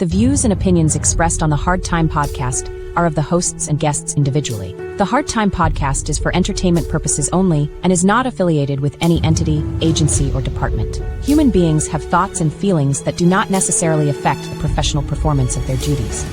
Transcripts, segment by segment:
The views and opinions expressed on the Hard Time Podcast are of the hosts and guests individually. The Hard Time Podcast is for entertainment purposes only and is not affiliated with any entity, agency, or department. Human beings have thoughts and feelings that do not necessarily affect the professional performance of their duties.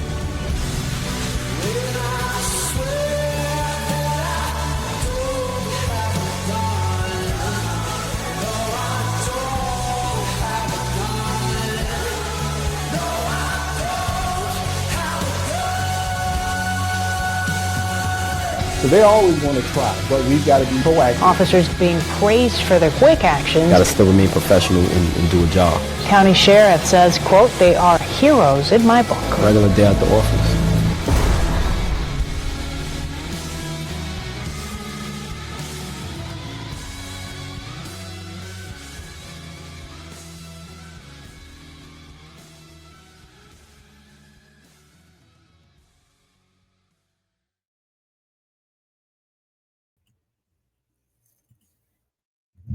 So they always want to try, but we've got to be proactive. Officers being praised for their quick actions. Got to still remain professional and do a job. County Sheriff says, quote, "They are heroes in my book." Regular day at the office.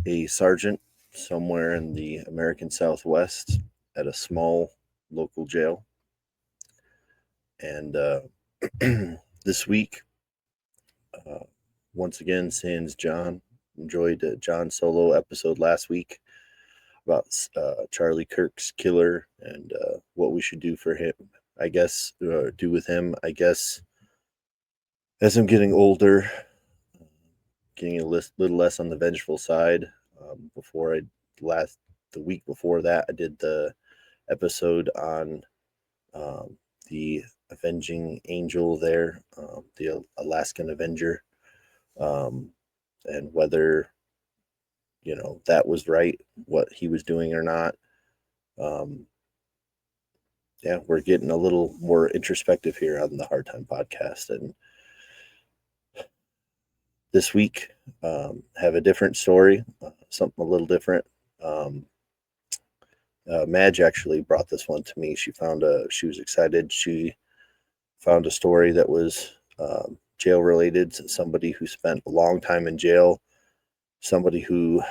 A sergeant somewhere in the American Southwest at a small local jail. And this week, once again, sans John. Enjoyed John's solo episode last week about Charlie Kirk's killer and what we should do for him, I guess, do with him, I guess. As I'm getting older, getting a little less on the vengeful side. The week before that, I did the episode on the avenging angel there, the Alaskan Avenger, and whether, that was right, what he was doing or not. We're getting a little more introspective here on the Hard Time Podcast, and this week have a different story, something a little different. Madge actually brought this one to me. She was excited. She found a story that was jail related. Somebody who spent a long time in jail. Somebody who,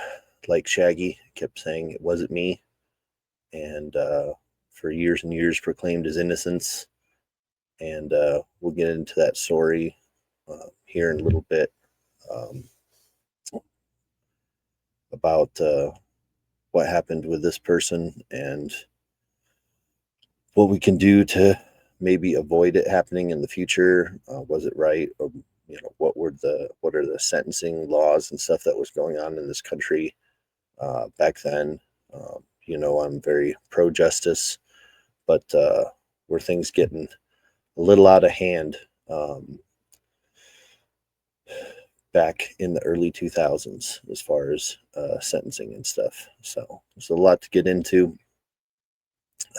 like Shaggy, kept saying it wasn't me, and for years and years proclaimed his innocence. And we'll get into that story here in a little bit. About what happened with this person and what we can do to maybe avoid it happening in the future. Was it right? Or, what are the sentencing laws and stuff that was going on in this country back then? I'm very pro-justice, but were things getting a little out of hand back in the early 2000s as far as sentencing and stuff. So there's a lot to get into.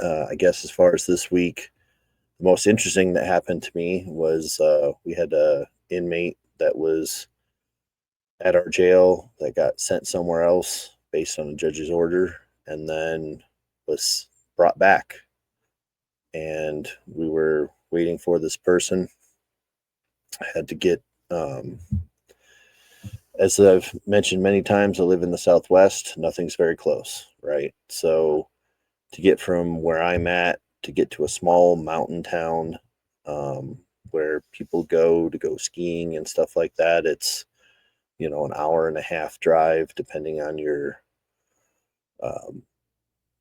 I guess as far as this week, the most interesting that happened to me was we had a inmate that was at our jail that got sent somewhere else based on a judge's order and then was brought back. And we were waiting for this person. I had to get as I've mentioned many times, I live in the Southwest. Nothing's very close, right? So to get from where I'm at to get to a small mountain town where people go to go skiing and stuff like that, it's, an hour and a half drive, depending on your,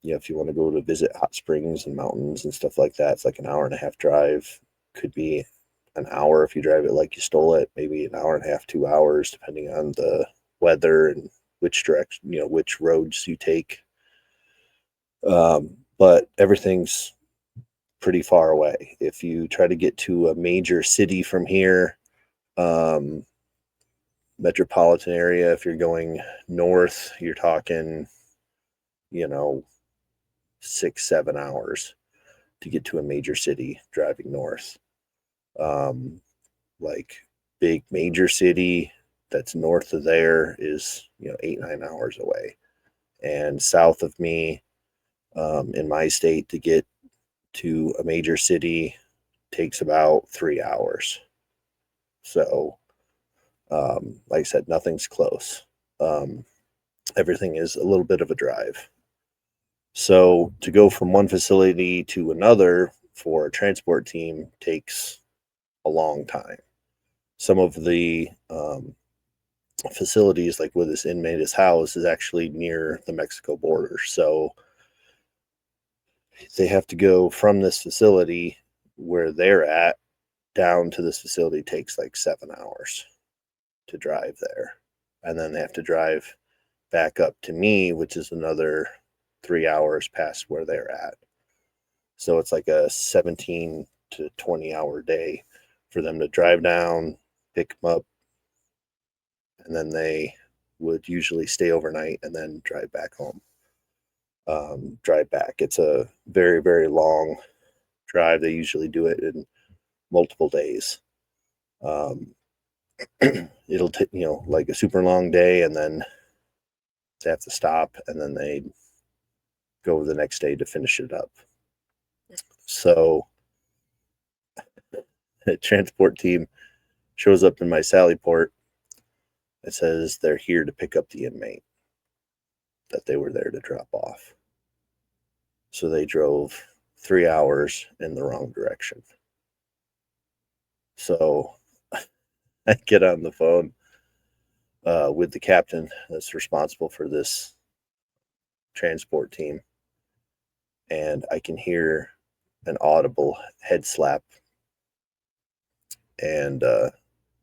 if you want to go to visit hot springs and mountains and stuff like that, it's like an hour and a half drive. Could be an hour if you drive it like you stole it, maybe an hour and a half, 2 hours, depending on the weather and which direction, which roads you take. But everything's pretty far away. If you try to get to a major city from here, metropolitan area, if you're going north, you're talking, 6-7 hours to get to a major city driving north. Like big major city that's north of there is 8-9 hours away, and south of me in my state to get to a major city takes about 3 hours. So like I said, nothing's close. Everything is a little bit of a drive. So to go from one facility to another for a transport team takes a long time. Some of the facilities, like where this inmate is housed, is actually near the Mexico border. So they have to go from this facility where they're at down to this facility takes like 7 hours to drive there. And then they have to drive back up to me, which is another 3 hours past where they're at. So it's like a 17 to 20 hour day for them to drive down, pick them up, and then they would usually stay overnight and then drive back home. Drive back. It's a very, very long drive. They usually do it in multiple days. It'll take, like a super long day, and then they have to stop, and then they go the next day to finish it up. So a transport team shows up in my Sally port. It says they're here to pick up the inmate that they were there to drop off. So they drove 3 hours in the wrong direction. So I get on the phone with the captain that's responsible for this transport team, and I can hear an audible head slap, and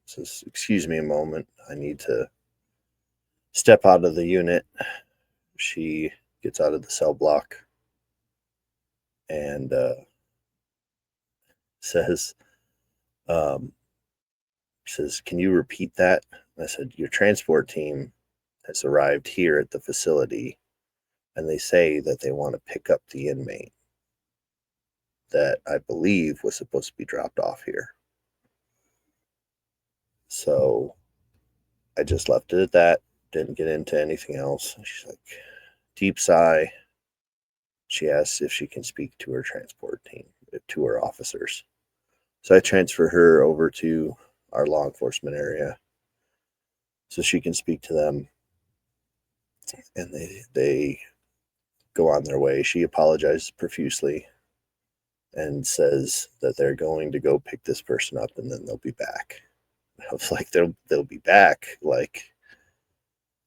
says, "Excuse me a moment, I need to step out of the unit." She gets out of the cell block and says, "Can you repeat that?" I said, "Your transport team has arrived here at the facility, and they say that they want to pick up the inmate that I believe was supposed to be dropped off here." So I just left it at that, didn't get into anything else. She's like, deep sigh. She asks if she can speak to her transport team, to her officers. So I transfer her over to our law enforcement area so she can speak to them, and they go on their way. She apologizes profusely and says that they're going to go pick this person up and then they'll be back. I was like, they'll be back. Like,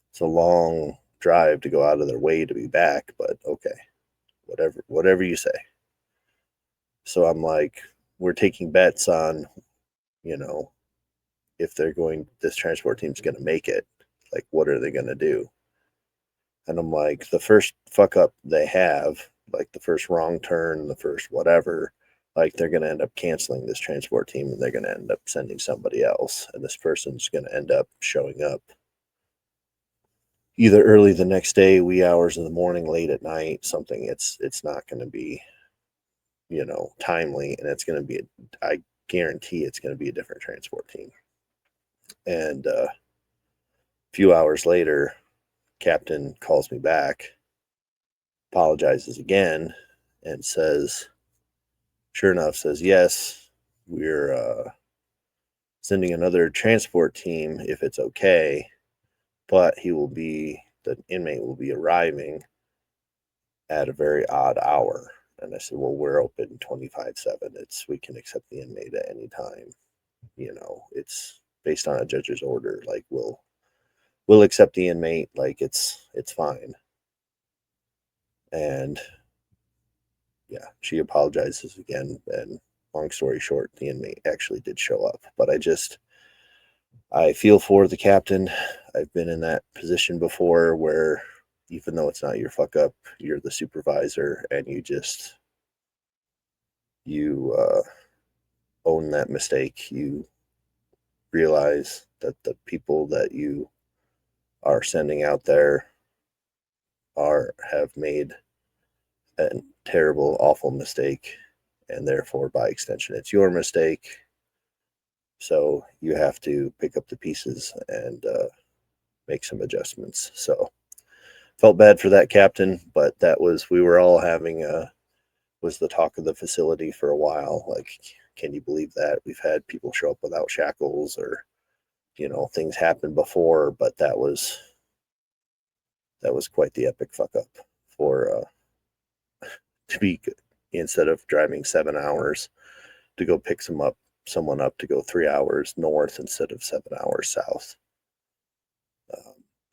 it's a long drive to go out of their way to be back, but okay, whatever you say. So I'm like, we're taking bets on, if this transport team's going to make it. Like, what are they going to do? And I'm like, the first fuck up they have, like the first wrong turn, the first whatever, like they're going to end up canceling this transport team and they're going to end up sending somebody else. And this person's going to end up showing up either early the next day, wee hours in the morning, late at night, something. It's not going to be, timely, and it's going to be, I guarantee it's going to be a different transport team. And a few hours later, captain calls me back, apologizes again, and says, sure enough, says, yes, we're sending another transport team if it's okay, but the inmate will be arriving at a very odd hour. And I said, well, we're open 24/7. We can accept the inmate at any time. It's based on a judge's order. Like, we'll accept the inmate. Like, it's fine. And yeah, she apologizes again. And long story short, the inmate actually did show up. But I feel for the captain. I've been in that position before where even though it's not your fuck up, you're the supervisor and you own that mistake. You realize that the people that you are sending out there have made a terrible, awful mistake, and therefore by extension it's your mistake. So you have to pick up the pieces and make some adjustments. So felt bad for that captain, but we were all was the talk of the facility for a while. Like, can you believe that? We've had people show up without shackles, or things happened before, but that was quite the epic fuck up for to be good, instead of driving 7 hours to go pick someone up to go 3 hours north instead of 7 hours south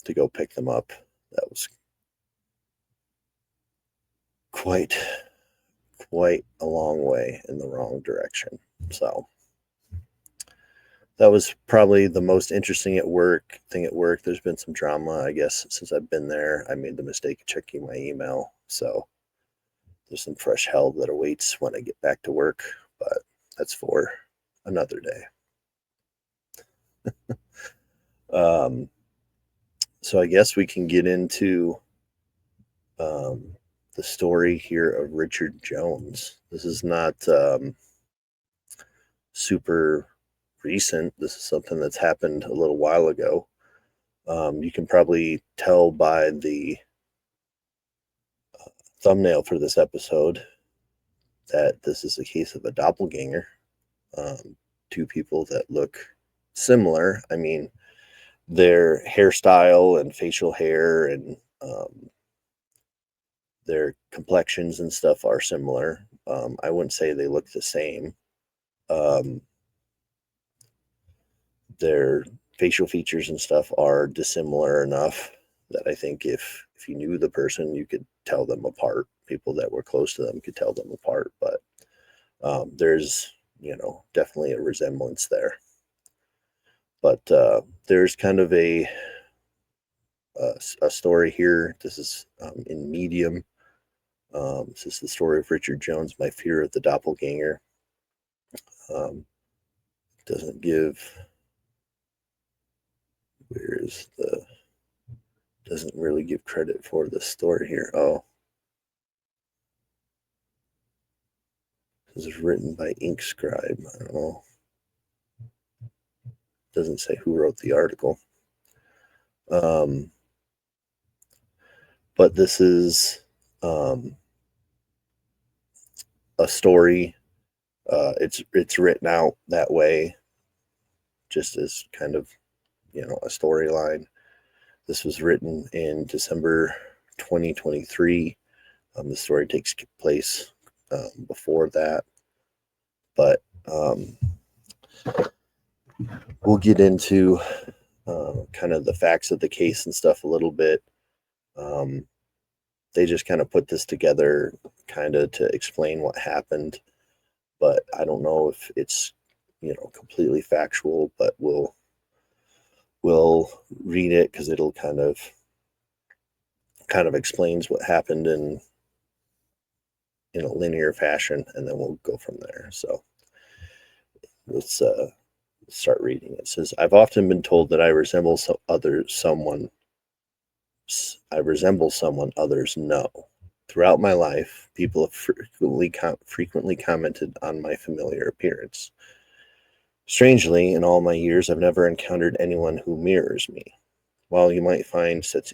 to go pick them up. That was quite a long way in the wrong direction. So that was probably the most interesting thing at work. There's been some drama, I guess, since I've been there. I made the mistake of checking my email, so there's some fresh hell that awaits when I get back to work, but that's for another day. So I guess we can get into the story here of Richard Jones. This is not super recent. This is something that's happened a little while ago. You can probably tell by the thumbnail for this episode that this is a case of a doppelganger. Two people that look similar. I mean, their hairstyle and facial hair and their complexions and stuff are similar. I wouldn't say they look the same. Their facial features and stuff are dissimilar enough that I think if you knew the person, you could tell them apart. People that were close to them could tell them apart, but there's, definitely a resemblance there. But there's kind of a story here. This is in Medium. This is the story of Richard Jones, My Fear of the Doppelganger. Doesn't really give credit for the story here. Oh, this is written by Inkscribe. I don't know. Doesn't say who wrote the article. But this is a story. It's written out that way, just as kind of, a storyline. This was written in December 2023. The story takes place before that, but we'll get into kind of the facts of the case and stuff a little bit. They just kind of put this together kind of to explain what happened, but I don't know if it's, completely factual, but we'll read it because it'll kind of explains what happened in a linear fashion, and then we'll go from there. So let's start reading. It says, I've often been told that I resemble someone others know. Throughout my life, people have frequently commented on my familiar appearance. Strangely, in all my years, I've never encountered anyone who mirrors me. While you might find such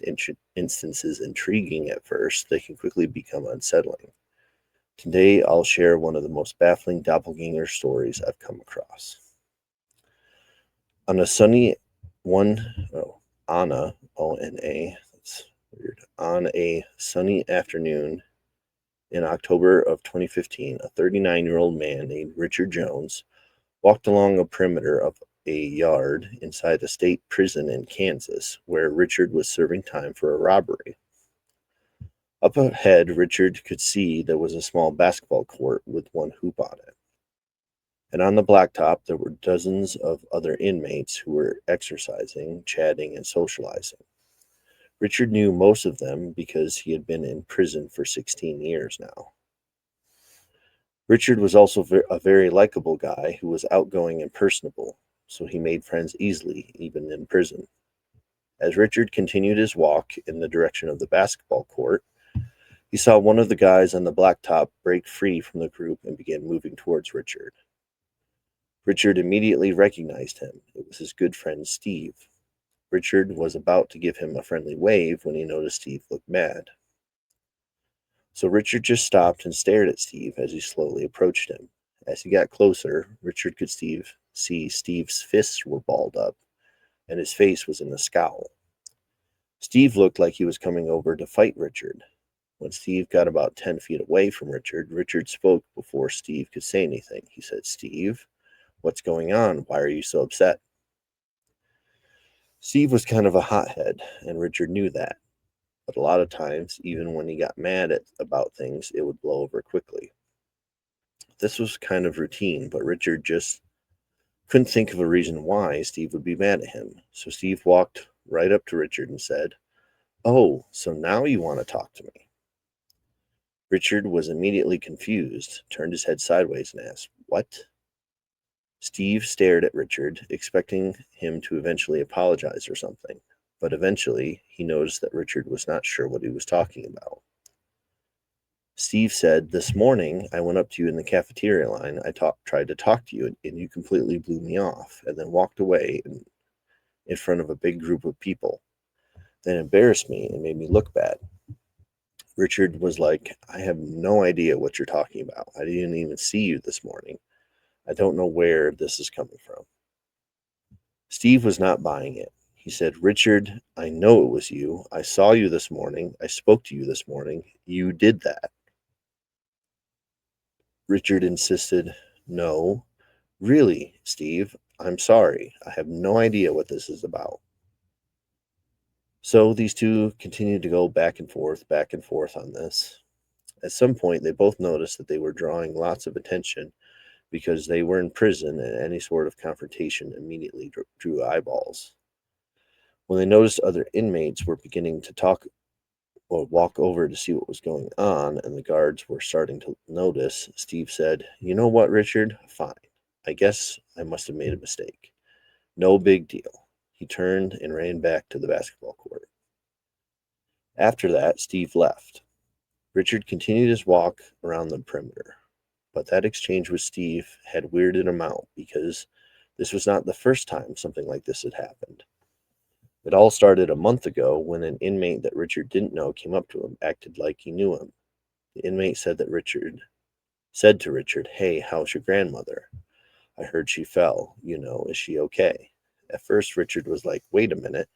instances intriguing at first, they can quickly become unsettling. Today, I'll share one of the most baffling doppelganger stories I've come across. On a sunny sunny afternoon in October of 2015, a 39-year-old man named Richard Jones walked along a perimeter of a yard inside a state prison in Kansas, where Richard was serving time for a robbery. Up ahead, Richard could see there was a small basketball court with one hoop on it. And on the blacktop, there were dozens of other inmates who were exercising, chatting, and socializing. Richard knew most of them because he had been in prison for 16 years now. Richard was also a very likable guy who was outgoing and personable, so he made friends easily, even in prison. As Richard continued his walk in the direction of the basketball court, he saw one of the guys on the blacktop break free from the group and began moving towards Richard. Richard immediately recognized him. It was his good friend Steve. Richard was about to give him a friendly wave when he noticed Steve looked mad. So Richard just stopped and stared at Steve as he slowly approached him. As he got closer, Richard could see Steve's fists were balled up, and his face was in a scowl. Steve looked like he was coming over to fight Richard. When Steve got about 10 feet away from Richard, Richard spoke before Steve could say anything. He said, "Steve, what's going on? Why are you so upset?" Steve was kind of a hothead, and Richard knew that. But a lot of times, even when he got mad about things, it would blow over quickly. This was kind of routine, but Richard just couldn't think of a reason why Steve would be mad at him. So Steve walked right up to Richard and said, "Oh, so now you want to talk to me?" Richard was immediately confused, turned his head sideways, and asked, "What?" Steve stared at Richard, expecting him to eventually apologize or something, but eventually he noticed that Richard was not sure what he was talking about. Steve said, "This morning I went up to you in the cafeteria line. I tried to talk to you, and you completely blew me off, and then walked away in front of a big group of people. Then embarrassed me and made me look bad." Richard was like, "I have no idea what you're talking about. I didn't even see you this morning. I don't know where this is coming from." Steve was not buying it. He said, "Richard, I know it was you. I saw you this morning. I spoke to you this morning. You did that." Richard insisted, "No, really, Steve, I'm sorry. I have no idea what this is about." So these two continued to go back and forth on this. At some point, they both noticed that they were drawing lots of attention because they were in prison, and any sort of confrontation immediately drew eyeballs. When they noticed other inmates were beginning to talk or walk over to see what was going on, and the guards were starting to notice, Steve said, "You know what, Richard? Fine. I guess I must have made a mistake. No big deal." He turned and ran back to the basketball court. After that, Steve left. Richard continued his walk around the perimeter. But that exchange with Steve had weirded him out because this was not the first time something like this had happened. It all started a month ago when an inmate that Richard didn't know came up to him, acted like he knew him. The inmate said to Richard, "Hey, how's your grandmother? I heard she fell. Is she okay?" At first, Richard was like, "Wait a minute.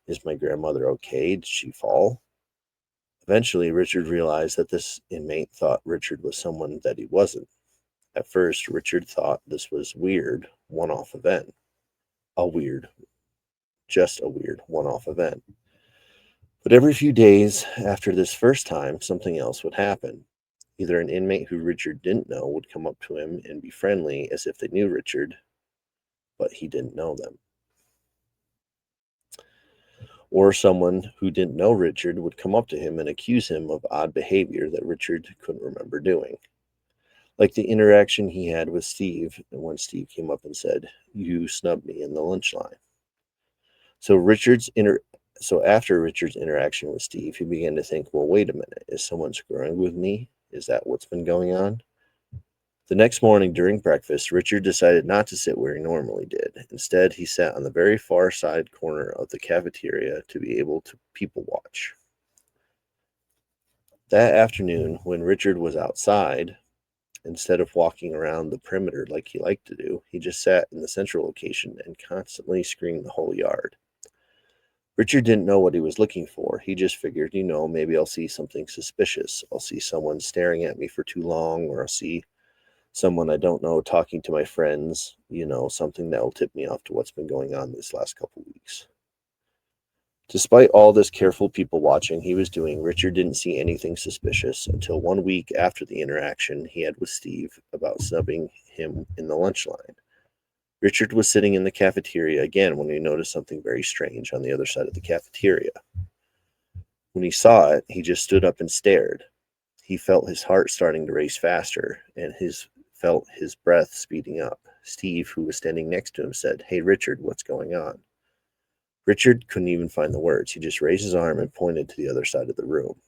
Is my grandmother okay? Did she fall?" Eventually, Richard realized that this inmate thought Richard was someone that he wasn't. At first, Richard thought this was weird, one-off event. A weird, just a weird one-off event. But every few days after this first time, something else would happen. Either an inmate who Richard didn't know would come up to him and be friendly as if they knew Richard, but he didn't know them. Or someone who didn't know Richard would come up to him and accuse him of odd behavior that Richard couldn't remember doing. Like the interaction he had with Steve, and when Steve came up and said, "You snubbed me in the lunch line." So after Richard's interaction with Steve, he began to think, well, wait a minute, is someone screwing with me? Is that what's been going on? The next morning during breakfast, Richard decided not to sit where he normally did. Instead, he sat on the very far side corner of the cafeteria to be able to people watch. That afternoon, when Richard was outside, instead of walking around the perimeter like he liked to do, he just sat in the central location and constantly screened the whole yard. Richard didn't know what he was looking for. He just figured, maybe I'll see something suspicious. I'll see someone staring at me for too long, or I'll see someone I don't know talking to my friends, something that will tip me off to what's been going on this last couple weeks. Despite all this careful people watching he was doing, Richard didn't see anything suspicious until 1 week after the interaction he had with Steve about snubbing him in the lunch line. Richard was sitting in the cafeteria again when he noticed something very strange on the other side of the cafeteria. When he saw it, he just stood up and stared. He felt his heart starting to race faster, and felt his breath speeding up. Steve, who was standing next to him, said, "Hey, Richard, what's going on?" Richard couldn't even find the words. He just raised his arm and pointed to the other side of the room.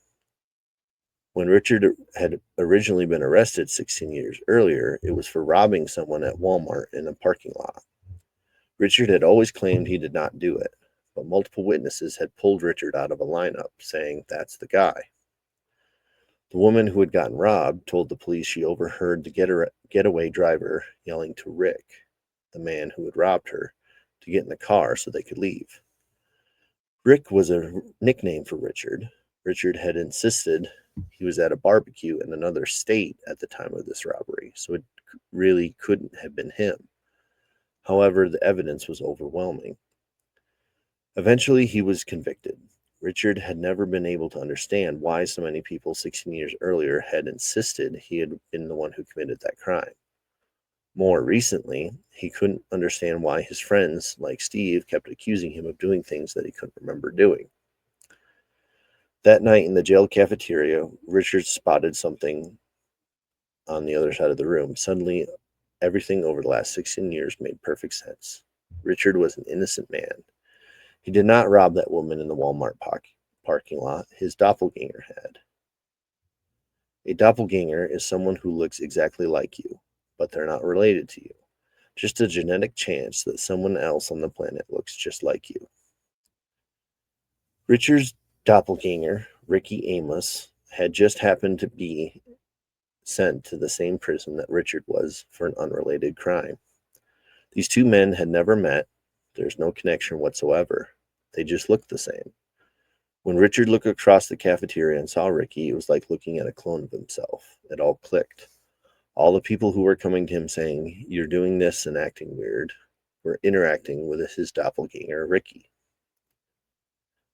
When Richard had originally been arrested 16 years earlier, it was for robbing someone at Walmart in a parking lot. Richard had always claimed he did not do it, but multiple witnesses had pulled Richard out of a lineup, saying, "That's the guy." The woman who had gotten robbed told the police she overheard the getaway driver yelling to Rick, the man who had robbed her, to get in the car so they could leave. Rick was a nickname for Richard. Richard had insisted He was at a barbecue in another state at the time of this robbery, so it really couldn't have been him. However, the evidence was overwhelming. Eventually, he was convicted. Richard had never been able to understand why so many people 16 years earlier had insisted he had been the one who committed that crime. More recently, he couldn't understand why his friends, like Steve, kept accusing him of doing things that he couldn't remember doing. That night in the jail cafeteria, Richard spotted something on the other side of the room. Suddenly, everything over the last 16 years made perfect sense. Richard was an innocent man. He did not rob that woman in the Walmart parking lot. His doppelganger had. A doppelganger is someone who looks exactly like you, but they're not related to you. Just a genetic chance that someone else on the planet looks just like you. Richard's doppelganger, Ricky Amos, had just happened to be sent to the same prison that Richard was for an unrelated crime. These two men had never met. There's no connection whatsoever. They just looked the same. When Richard looked across the cafeteria and saw Ricky, it was like looking at a clone of himself. It all clicked. All the people who were coming to him saying, "You're doing this and acting weird," were interacting with his doppelganger, Ricky.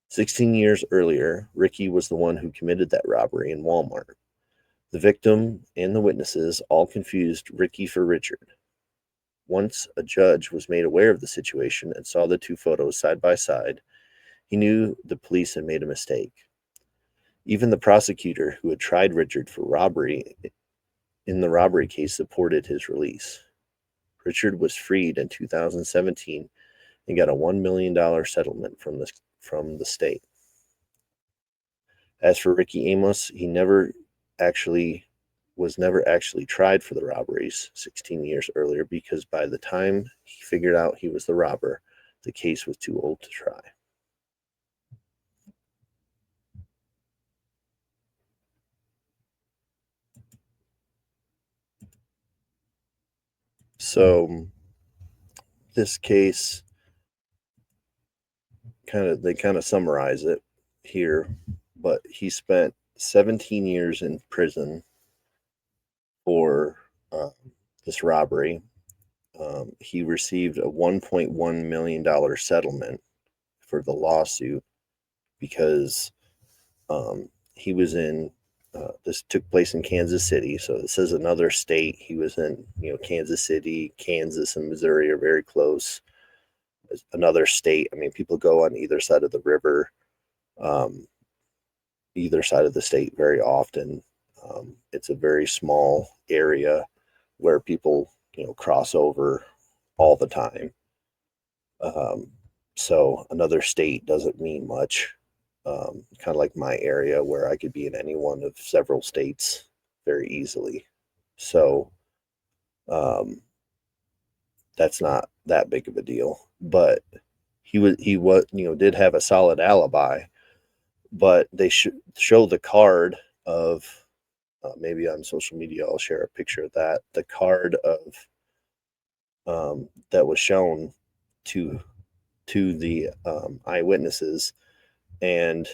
16 years earlier, Ricky was the one who committed that robbery in Walmart. The victim and the witnesses all confused Ricky for Richard. Once a judge was made aware of the situation and saw the two photos side by side, he knew the police had made a mistake. Even the prosecutor who had tried Richard for robbery in the robbery case supported his release. Richard was freed in 2017 and got a $1 million settlement from the state. As for Ricky Amos, he was never actually tried for the robberies 16 years earlier, because by the time he figured out he was the robber, the case was too old to try. So this case they kind of summarize it here, but he spent 17 years in prison for this robbery. He received a $1.1 million settlement for the lawsuit because he was in, this took place in Kansas City. So this is another state. He was in, Kansas City, Kansas, and Missouri are very close. Another state. I mean, people go on either side of the river, either side of the state very often. It's a very small area where people, cross over all the time. So another state doesn't mean much. Kind of like my area where I could be in any one of several states very easily. So that's not that big of a deal. But he did have a solid alibi. But they show the card of, maybe on social media I'll share a picture of that. The card of that was shown to the eyewitnesses, and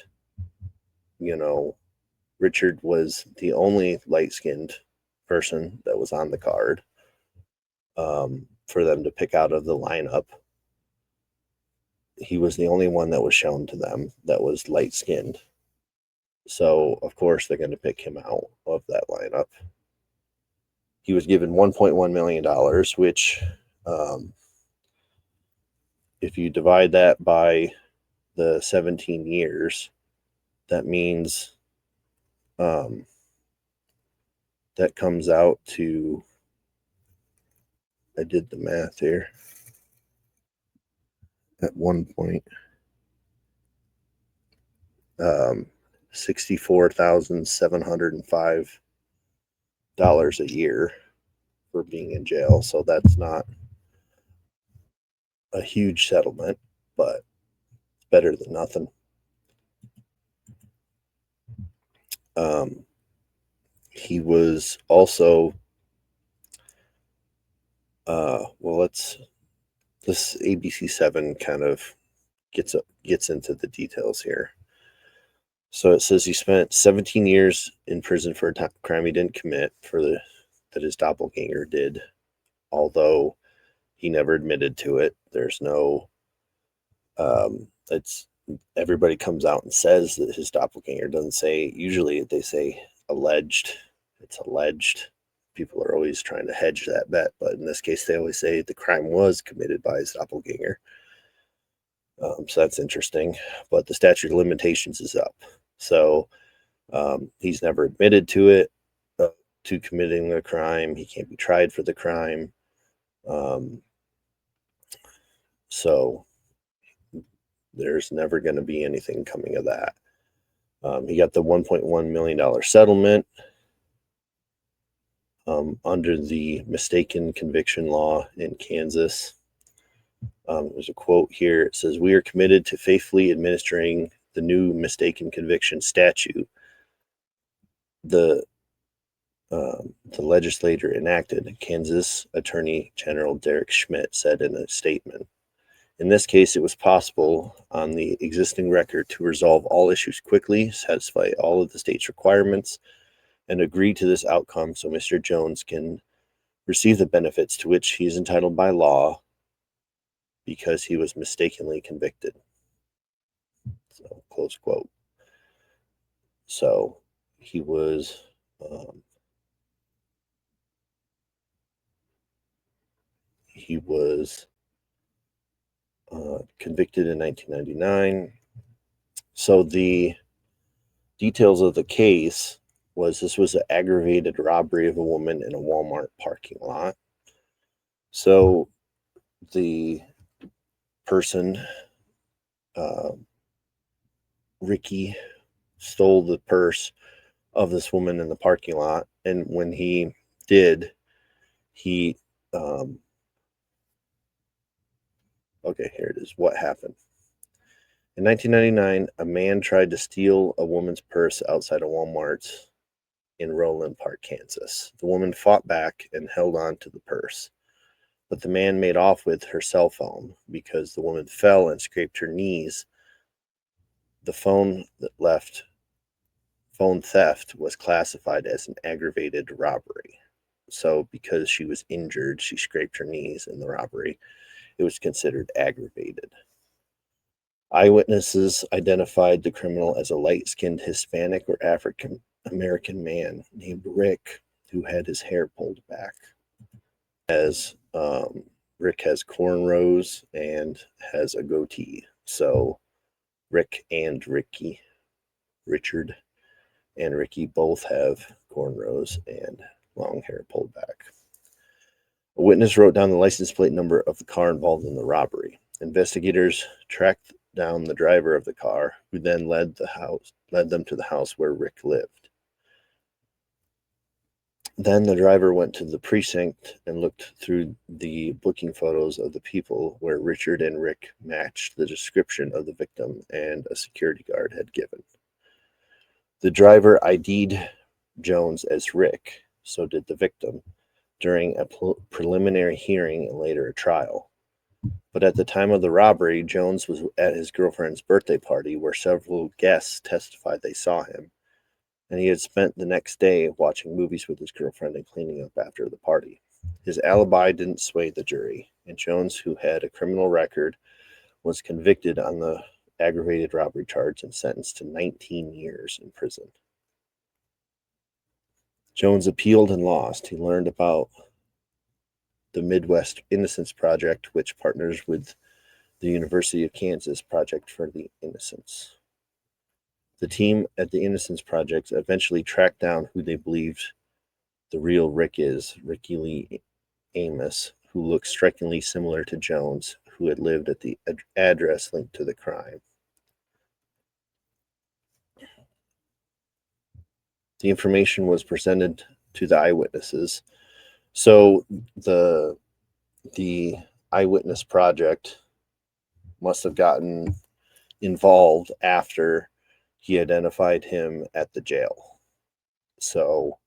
Richard was the only light-skinned person that was on the card for them to pick out of the lineup. He was the only one that was shown to them that was light-skinned. So, of course, they're going to pick him out of that lineup. He was given $1.1 million, which, if you divide that by the 17 years, that means that comes out to, I did the math here at one point, $64,705 a year for being in jail. So that's not a huge settlement, but it's better than nothing. He was also, this ABC 7 kind of gets into the details here. So it says he spent 17 years in prison for a crime he didn't commit, that his doppelganger did, although he never admitted to it. There's no, it's everybody comes out and says that his doppelganger. Doesn't say, usually they say alleged. It's alleged. People are always trying to hedge that bet, but in this case, they always say the crime was committed by his doppelganger. So that's interesting. But the statute of limitations is up. So he's never admitted to it, to committing the crime. He can't be tried for the crime. So there's never going to be anything coming of that. He got the $1.1 million settlement under the mistaken conviction law in Kansas. There's a quote here. It says, "We are committed to faithfully administering the new mistaken conviction statute the legislature enacted," Kansas Attorney General Derek Schmidt said in a statement. "In this case, it was possible on the existing record to resolve all issues quickly, satisfy all of the state's requirements, and agree to this outcome so Mr. Jones can receive the benefits to which he is entitled by law because he was mistakenly convicted." So, close quote. So he was convicted in 1999. So the details of the case was this was an aggravated robbery of a woman in a Walmart parking lot. So the person, Ricky, stole the purse of this woman in the parking lot. And when he did, he, okay, here it is. What happened? In 1999, a man tried to steal a woman's purse outside of Walmart in Roland Park, Kansas. The woman fought back and held on to the purse, but the man made off with her cell phone. Because the woman fell and scraped her knees, the phone theft was classified as an aggravated robbery. So because she was injured, she scraped her knees in the robbery, it was considered aggravated. Eyewitnesses identified the criminal as a light-skinned Hispanic or African American man named Rick, who had his hair pulled back. Rick has cornrows and has a goatee. So Rick and Ricky, Richard and Ricky, both have cornrows and long hair pulled back. A witness wrote down the license plate number of the car involved in the robbery. Investigators tracked down the driver of the car, who then led them to the house where Rick lived. Then the driver went to the precinct and looked through the booking photos of the people where Richard and Rick matched the description of the victim and a security guard had given. The driver ID'd Jones as Rick, so did the victim, during a preliminary hearing and later a trial. But at the time of the robbery, Jones was at his girlfriend's birthday party where several guests testified they saw him, and he had spent the next day watching movies with his girlfriend and cleaning up after the party. His alibi didn't sway the jury, and Jones, who had a criminal record, was convicted on the aggravated robbery charge and sentenced to 19 years in prison. Jones appealed and lost. He learned about the Midwest Innocence Project, which partners with the University of Kansas Project for the Innocents. The team at the Innocence Project eventually tracked down who they believed the real Rick is, Ricky Lee Amos, who looked strikingly similar to Jones, who had lived at the address linked to the crime. The information was presented to the eyewitnesses. So the Eyewitness Project must have gotten involved after he identified him at the jail. So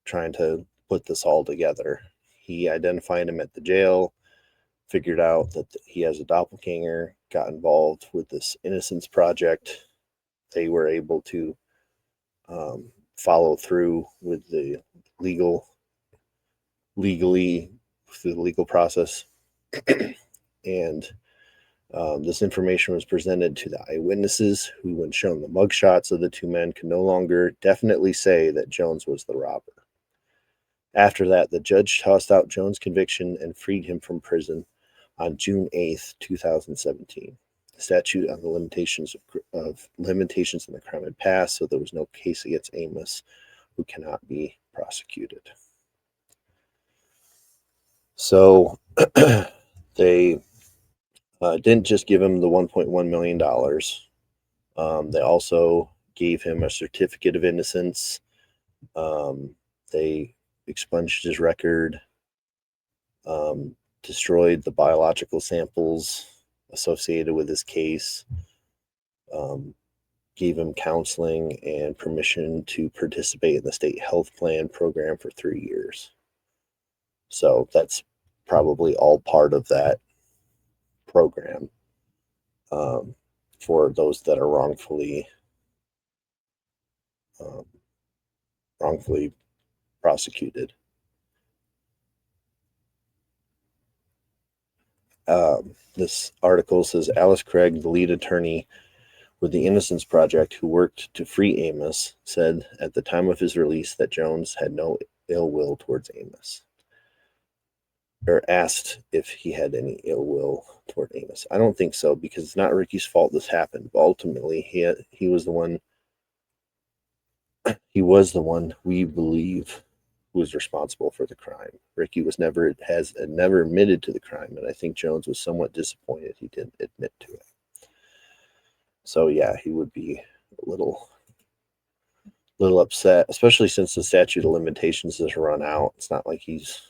trying to put this all together, he identified him at the jail, figured out that he has a doppelganger, got involved with this Innocence Project, they were able to follow through with the legally through the legal process. And this information was presented to the eyewitnesses who, when shown the mugshots of the two men, could no longer definitely say that Jones was the robber. After that, the judge tossed out Jones' conviction and freed him from prison on June 8th, 2017. The statute on the limitations in the crime had passed, so there was no case against Amos, who cannot be prosecuted. So they didn't just give him the $1.1 million. They also gave him a certificate of innocence. They expunged his record, destroyed the biological samples associated with his case, gave him counseling and permission to participate in the state health plan program for 3 years. So that's probably all part of that program for those that are wrongfully prosecuted. This article says Alice Craig, the lead attorney with the Innocence Project who worked to free Amos, said at the time of his release that Jones had no ill will towards Amos, or asked if he had any ill will toward Amos. I don't think so, because it's not Ricky's fault this happened. But ultimately, he was the one. He was the one we believe who was responsible for the crime. Ricky never admitted to the crime, and I think Jones was somewhat disappointed he didn't admit to it. So yeah, he would be a little upset, especially since the statute of limitations has run out. It's not like he's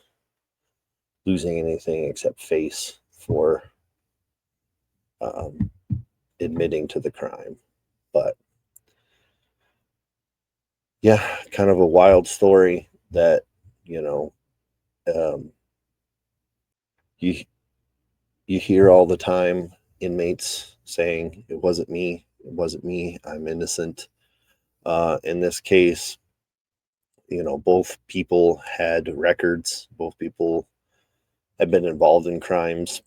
losing anything except face for admitting to the crime. But yeah, kind of a wild story that, you hear all the time, inmates saying, it wasn't me, I'm innocent. In this case, both people had records, both people had been involved in crimes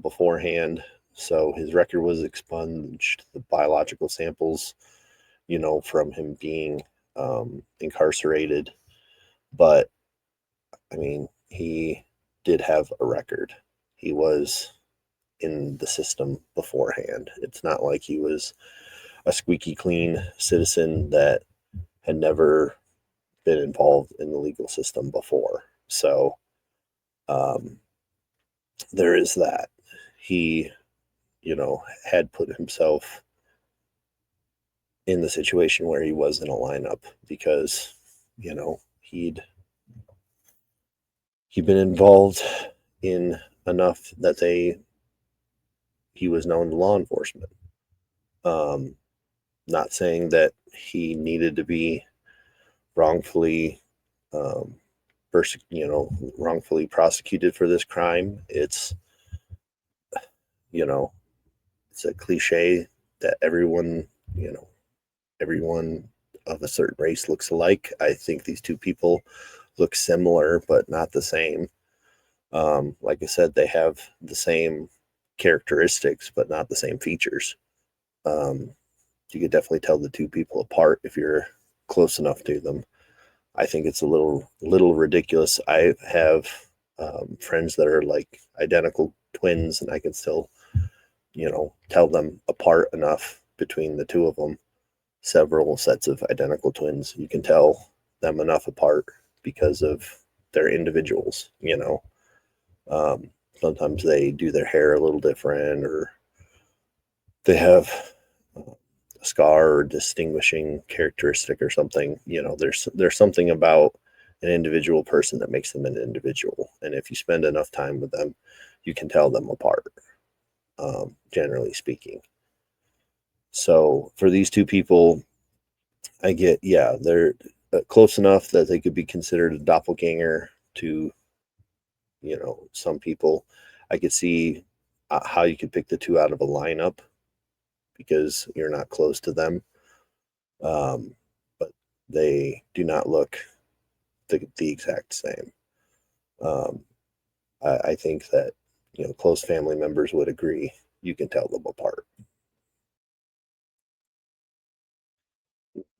beforehand. So his record was expunged, the biological samples, from him being incarcerated. But I mean, he did have a record. He was in the system beforehand. It's not like he was a squeaky clean citizen that had never been involved in the legal system before. So there is that. He, had put himself in the situation where he was in a lineup because, he'd been involved in enough that he was known to law enforcement. Not saying that he needed to be wrongfully wrongfully prosecuted for this crime. It's it's a cliche that everyone of a certain race looks alike. I think these two people look similar, but not the same. Like I said, they have the same characteristics, but not the same features. You could definitely tell the two people apart if you're close enough to them. I think it's a little ridiculous. I have friends that are like identical twins, and I can still, tell them apart enough between the two of them. Several sets of identical twins, you can tell them enough apart because of their individuals. Sometimes they do their hair a little different, or they have a scar or distinguishing characteristic or something. There's something about an individual person that makes them an individual, and if you spend enough time with them, you can tell them apart, generally speaking. So for these two people, I get, they're close enough that they could be considered a doppelganger to, some people. I could see how you could pick the two out of a lineup, because you're not close to them. But they do not look the exact same. I think that, close family members would agree. You can tell them apart.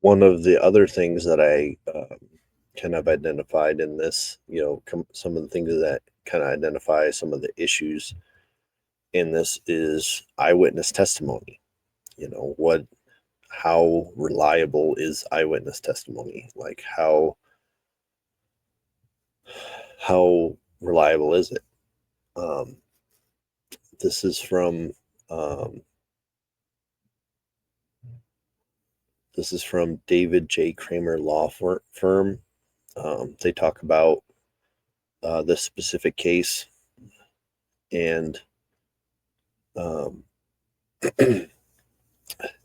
One of the other things that I kind of identified in this, some of the things that kind of identify some of the issues in this is eyewitness testimony. How reliable is eyewitness testimony? Like how reliable is it? This is from David J. Kramer Law Firm. They talk about this specific case, and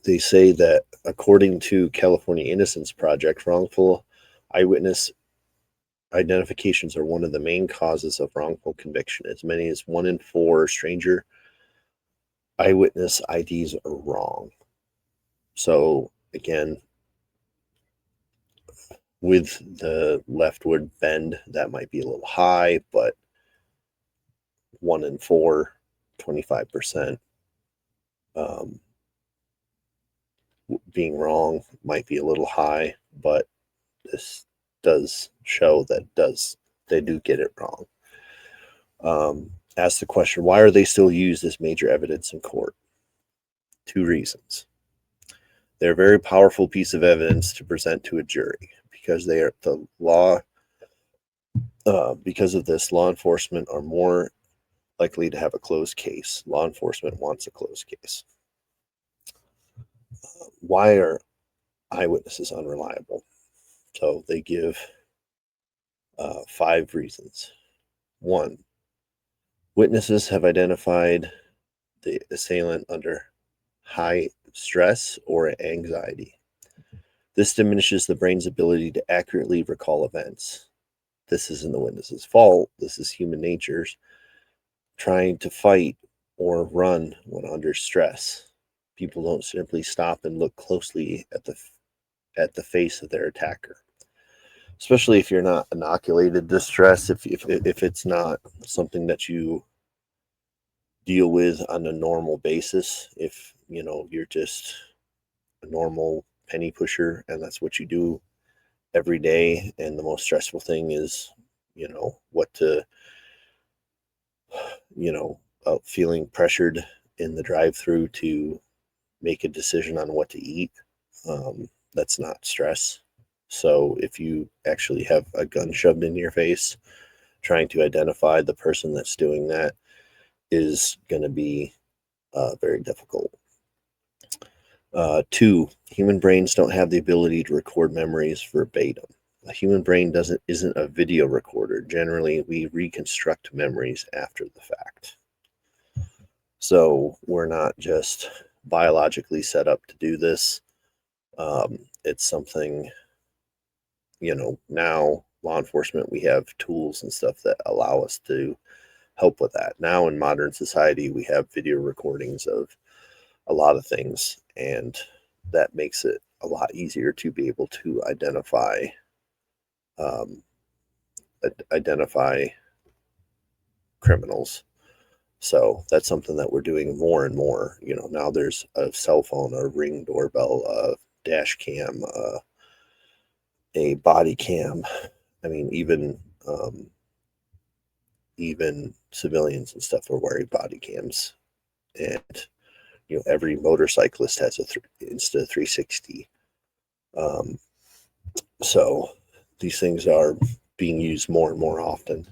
they say that according to California Innocence Project, wrongful eyewitness identifications are one of the main causes of wrongful conviction. As many as 1 in 4 stranger eyewitness IDs are wrong. So again, with the leftward bend, that might be a little high, but 1 in 4, 25%, being wrong might be a little high, but this does show that they do get it wrong. Ask the question, why are they still used as major evidence in court? 2 reasons. They're a very powerful piece of evidence to present to a jury because they are the law. Because of this, law enforcement are more likely to have a closed case. Law enforcement wants a closed case. Why are eyewitnesses unreliable? So they give 5 reasons. 1, witnesses have identified the assailant under high stress or anxiety. This diminishes the brain's ability to accurately recall events. This isn't the witness's fault. This is human nature's trying to fight or run when under stress. People don't simply stop and look closely at the face of their attacker, especially if you're not inoculated to stress. If it's not something that you deal with on a normal basis, if you're just a normal penny pusher and that's what you do every day, and the most stressful thing is what to feeling pressured in the drive-through to make a decision on what to eat, that's not stress. So if you actually have a gun shoved in your face, trying to identify the person that's doing that is going to be very difficult. 2, human brains don't have the ability to record memories verbatim. A human brain isn't a video recorder. Generally, we reconstruct memories after the fact. So we're not just biologically set up to do this. It's something, now law enforcement, we have tools and stuff that allow us to help with that. Now in modern society, we have video recordings of a lot of things, and that makes it a lot easier to be able to identify criminals. So that's something that we're doing more and more. Now there's a cell phone, a Ring doorbell, a dash cam, a body cam. I mean, even civilians and stuff are wearing body cams, and every motorcyclist has a Insta360. So these things are being used more and more often.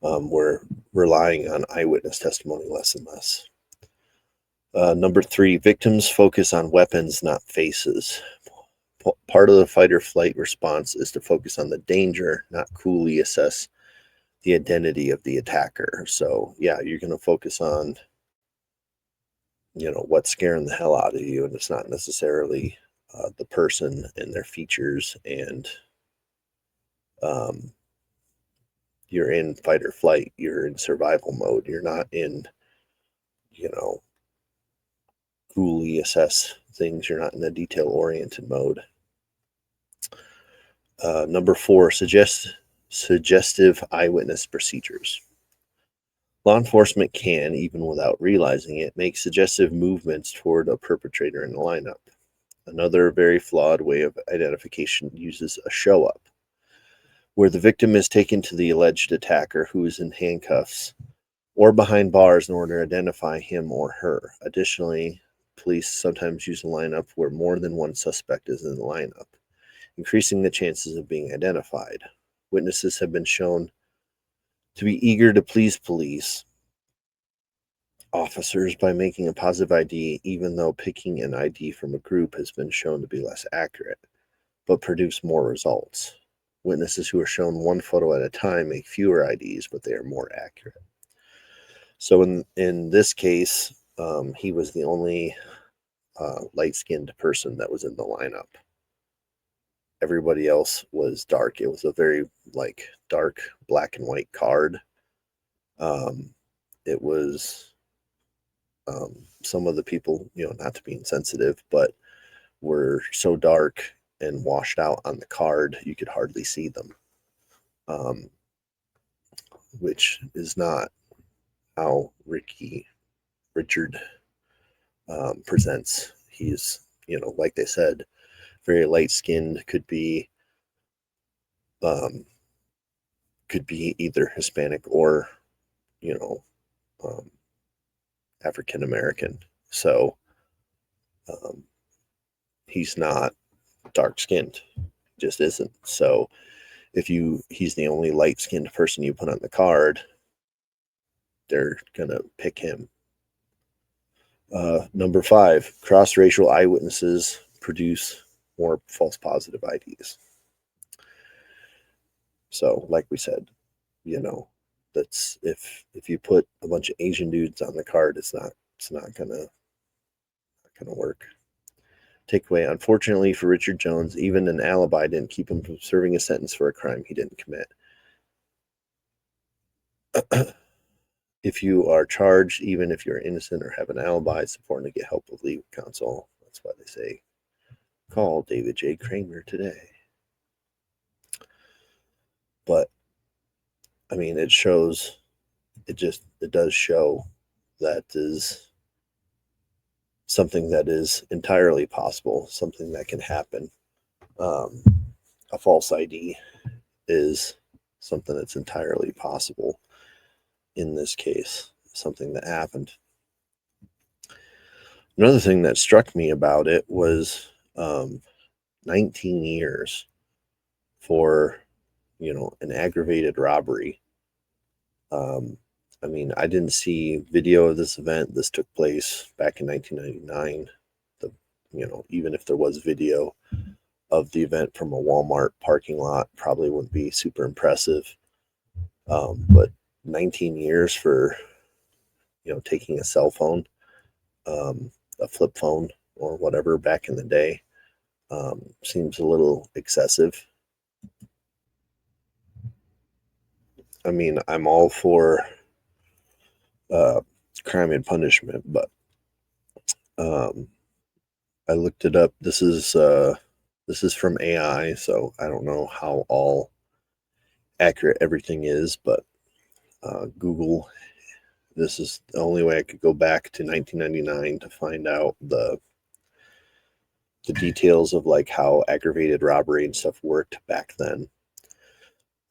We're relying on eyewitness testimony less and less. Number 3, victims focus on weapons, not faces. Part of the fight or flight response is to focus on the danger, not coolly assess the identity of the attacker. So yeah, you're going to focus on what's scaring the hell out of you, and it's not necessarily the person and their features, and you're in fight or flight, you're in survival mode, you're not in coolly assess things. You're not in a detail-oriented mode. Number 4, suggestive eyewitness procedures. Law enforcement can, even without realizing it, make suggestive movements toward a perpetrator in the lineup. Another very flawed way of identification uses a show-up, where the victim is taken to the alleged attacker, who is in handcuffs or behind bars, in order to identify him or her. Additionally, police sometimes use a lineup where more than one suspect is in the lineup, increasing the chances of being identified. Witnesses have been shown to be eager to please police officers by making a positive ID, even though picking an ID from a group has been shown to be less accurate, but produce more results. Witnesses who are shown one photo at a time make fewer IDs, but they are more accurate. So in this case, he was the only light-skinned person that was in the lineup. Everybody else was dark. It was a very dark black and white card. It was some of the people, not to be insensitive, but were so dark and washed out on the card you could hardly see them, which is not how Richard presents. He's, like they said, very light-skinned, could be either Hispanic or African American. So he's not dark-skinned, just isn't. So if he's the only light-skinned person you put on the card, they're gonna pick him. Number 5, cross-racial eyewitnesses produce more false positive IDs. So, like we said, that's if you put a bunch of Asian dudes on the card, it's not gonna work. Takeaway: unfortunately for Richard Jones, even an alibi didn't keep him from serving a sentence for a crime he didn't commit. If you are charged, even if you're innocent or have an alibi, it's important to get help with legal counsel. That's why they say, call David J. Kramer today. But I mean, it does show that is something that is entirely possible, something that can happen. A false ID is something that's entirely possible. In this case, something that happened. Another thing that struck me about it was 19 years for an aggravated robbery. I mean, I didn't see video of this event. This took place back in 1999. Even if there was video of the event from a Walmart parking lot, probably wouldn't be super impressive. But 19 years for taking a cell phone, a flip phone or whatever back in the day, seems a little excessive. I mean, I'm all for crime and punishment, but I looked it up. This is from AI, so I don't know how all accurate everything is, but Google, this is the only way I could go back to 1999 to find out the details of how aggravated robbery and stuff worked back then.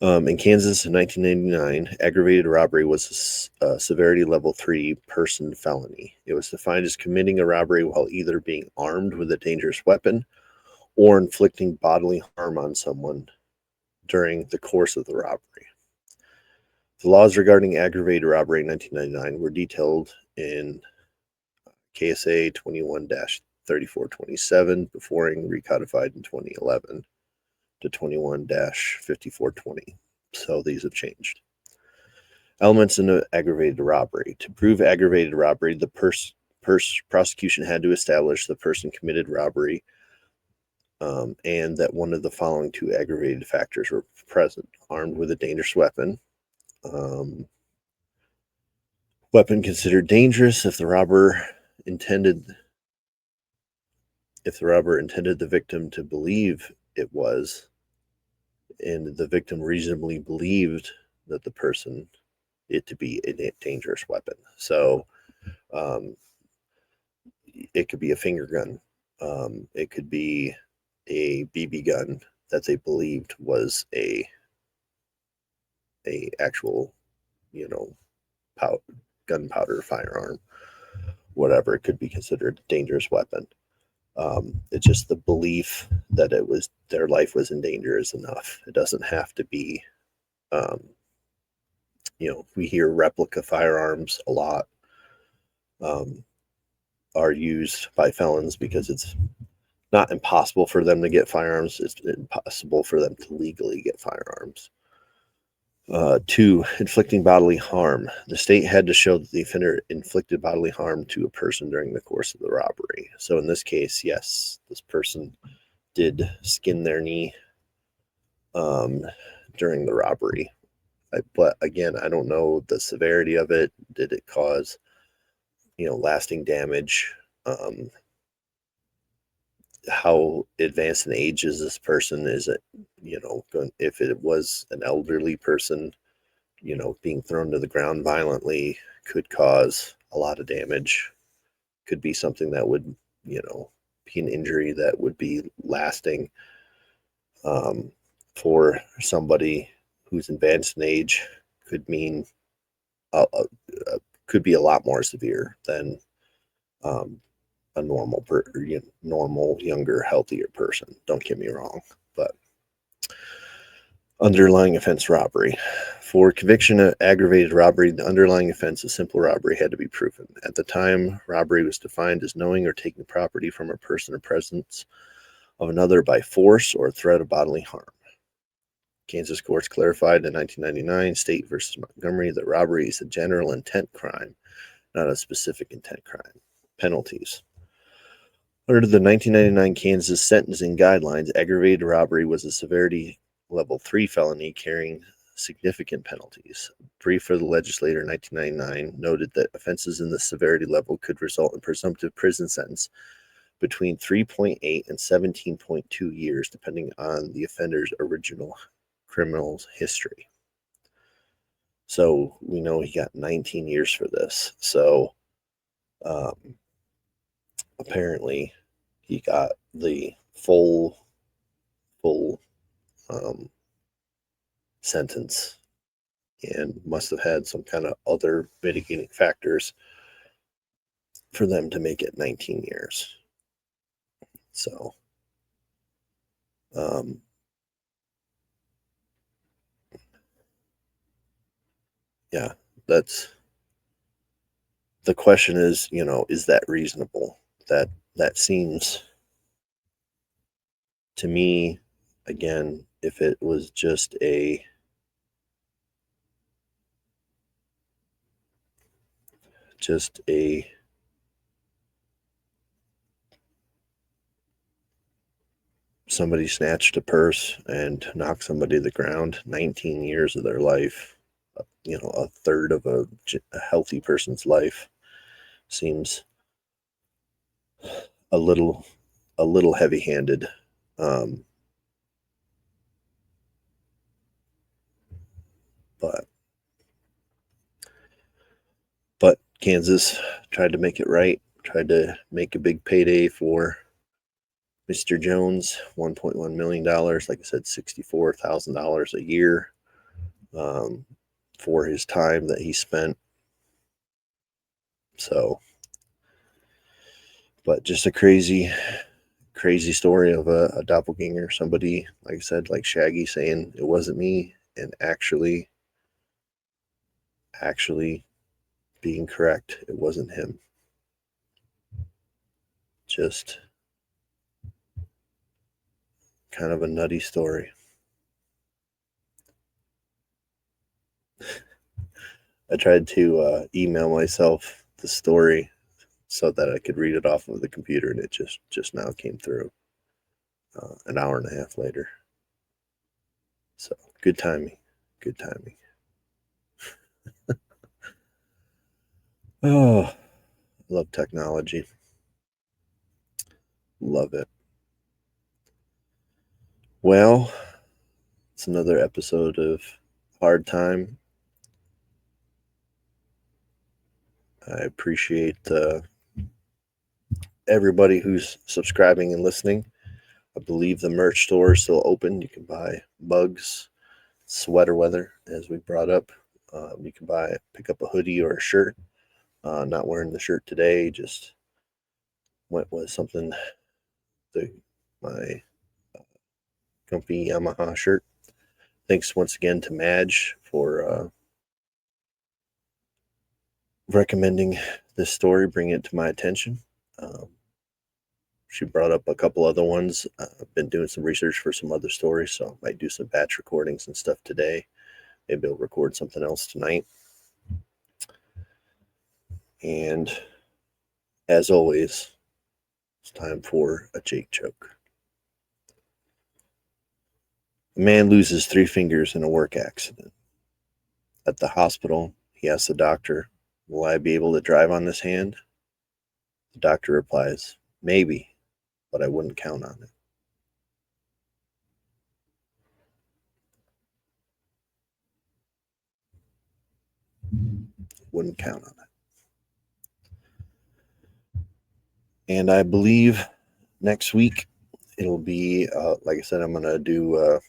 In Kansas in 1999, aggravated robbery was a severity level 3 person felony. It was defined as committing a robbery while either being armed with a dangerous weapon or inflicting bodily harm on someone during the course of the robbery. The laws regarding aggravated robbery in 1999 were detailed in KSA 21-3427 before being recodified in 2011 to 21-5420. So these have changed. Elements in aggravated robbery. To prove aggravated robbery, the prosecution had to establish the person committed robbery and that one of the following 2 aggravated factors were present: armed with a dangerous weapon, weapon considered dangerous if the robber intended if the robber intended the victim to believe it was, and the victim reasonably believed that it to be a dangerous weapon. So it could be a finger gun. It could be a BB gun that they believed was a actual, gunpowder firearm, whatever. It could be considered a dangerous weapon. It's just the belief that their life was in danger is enough. It doesn't have to be, we hear replica firearms a lot, are used by felons because it's not impossible for them to get firearms. It's impossible for them to legally get firearms. 2, inflicting bodily harm. The state had to show that the offender inflicted bodily harm to a person during the course of the robbery. So in this case, yes, this person did skin their knee during the robbery. But again, I don't know the severity of it. Did it cause, lasting damage? How advanced in age is this person? Is it, if it was an elderly person, being thrown to the ground violently could cause a lot of damage. Could be something that would, be an injury that would be lasting. For somebody who's advanced in age, could mean could be a lot more severe than a normal, younger, healthier person. Don't get me wrong, but underlying offense: robbery. For conviction of aggravated robbery, the underlying offense of simple robbery had to be proven. At the time, robbery was defined as knowing or taking property from a person or presence of another by force or threat of bodily harm. Kansas courts clarified in 1999, State versus Montgomery, that robbery is a general intent crime, not a specific intent crime. Penalties. Under the 1999 Kansas sentencing guidelines, aggravated robbery was a severity level 3 felony carrying significant penalties. Brief for the legislature in 1999 noted that offenses in the severity level could result in presumptive prison sentence between 3.8 and 17.2 years, depending on the offender's original criminal history. So we know he got 19 years for this. So apparently he got the full sentence and must have had some kind of other mitigating factors for them to make it 19 years. So yeah, that's the question is, is that reasonable? That seems to me, again, if it was just somebody snatched a purse and knocked somebody to the ground, 19 years of their life, a third of a healthy person's life, seems a little heavy-handed. But Kansas tried to make it right, tried to make a big payday for Mr. Jones, $1.1 million, like I said, $64,000 a year for his time that he spent. So, but just a crazy story of a doppelganger, somebody, like I said, like Shaggy saying it wasn't me, and actually being correct, it wasn't him. Just kind of a nutty story. I tried to email myself the story so that I could read it off of the computer, and it just now came through an hour and a half later. So good timing. Oh, I love technology. Love it. Well, it's another episode of Hard Time. I appreciate everybody who's subscribing and listening. I believe the merch store is still open. You can buy mugs, sweater weather, as we brought up. You can pick up a hoodie or a shirt. Not wearing the shirt today, just went with something, my comfy Yamaha shirt. Thanks once again to Madge for recommending this story, bringing it to my attention. She brought up a couple other ones. I've been doing some research for some other stories, so I might do some batch recordings and stuff today. Maybe I'll record something else tonight. And as always, it's time for a Jake joke. A man loses 3 fingers in a work accident. At the hospital, he asks the doctor, "Will I be able to drive on this hand?" The doctor replies, "Maybe, but I wouldn't count on it." Wouldn't count on it. And I believe next week it'll be, like I said, I'm going to do a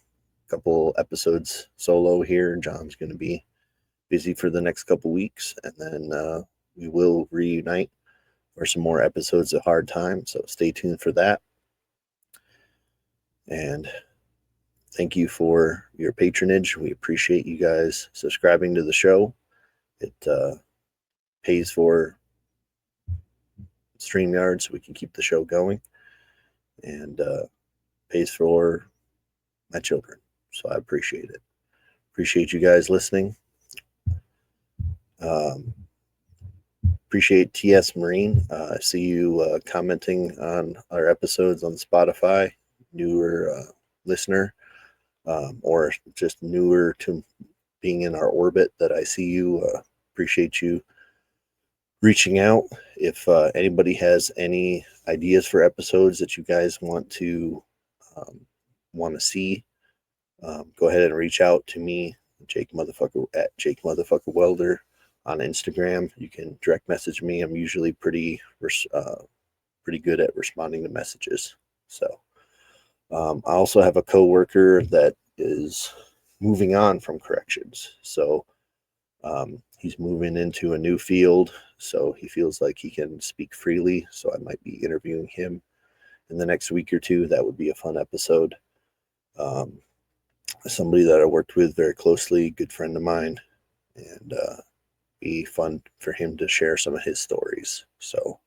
couple episodes solo here. John's going to be busy for the next couple weeks, and then we will reunite for some more episodes of Hard Time, so stay tuned for that. And thank you for your patronage. We appreciate you guys subscribing to the show. It pays for StreamYard so we can keep the show going, and pays for my children. So I appreciate it. Appreciate you guys listening. Appreciate TS Marine. I see you commenting on our episodes on Spotify. Newer listener, or just newer to being in our orbit, that I see you. Appreciate you reaching out. If anybody has any ideas for episodes that you guys want to see, go ahead and reach out to me, Jake Welder on Instagram. You can direct message me. I'm usually pretty good at responding to messages. So I also have a coworker that is moving on from corrections. So he's moving into a new field, so he feels like he can speak freely. So I might be interviewing him in the next week or two. That would be a fun episode. Somebody that I worked with very closely, good friend of mine, and be fun for him to share some of his stories. So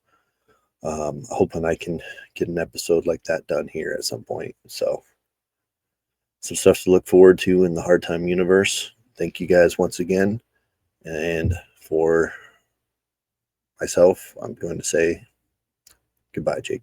hoping I can get an episode like that done here at some point. So some stuff to look forward to in the Hard Time universe. Thank you guys once again. And for myself, I'm going to say goodbye, Jake.